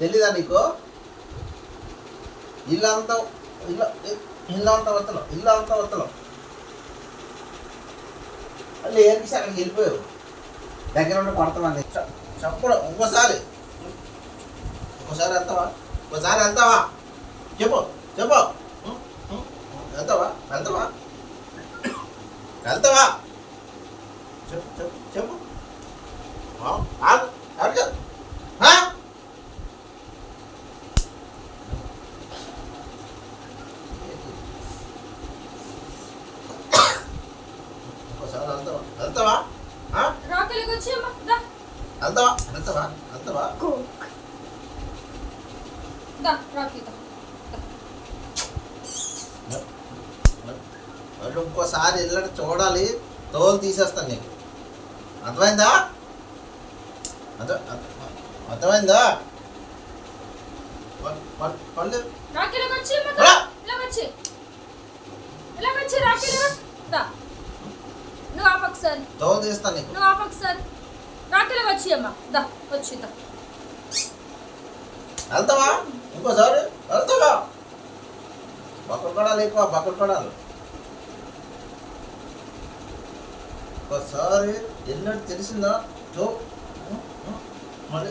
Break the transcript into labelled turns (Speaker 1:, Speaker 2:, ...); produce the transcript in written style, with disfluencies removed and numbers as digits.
Speaker 1: తెలీదా నీకు? ఇల్లంతా ఇల్లంతా వత్తలం మళ్ళీ ఏరిసి అక్కడికి వెళ్ళిపోయావు. దగ్గర ఉండి కొడతామని చెప్పడం ఇంకోసారి వెళ్తావా? చెప్పు వెళ్తావా చెప్పు ఇంకోసారి వెళ్తావా? ఇంకోసారి వెళ్ళి చూడాలి, తోలు తీసేస్తాను నీకు. అర్థమైందా? పళ్ళు తోలు తీస్తాను నీకు. వెళ్తావా? ఇంకోసారి వెళ్తావా? బక్కలు పడాలి, ఎక్కువ బక్కలు పడాలి. ఒకసారి వెళ్ళినట్టు తెలిసిందా? మళ్ళీ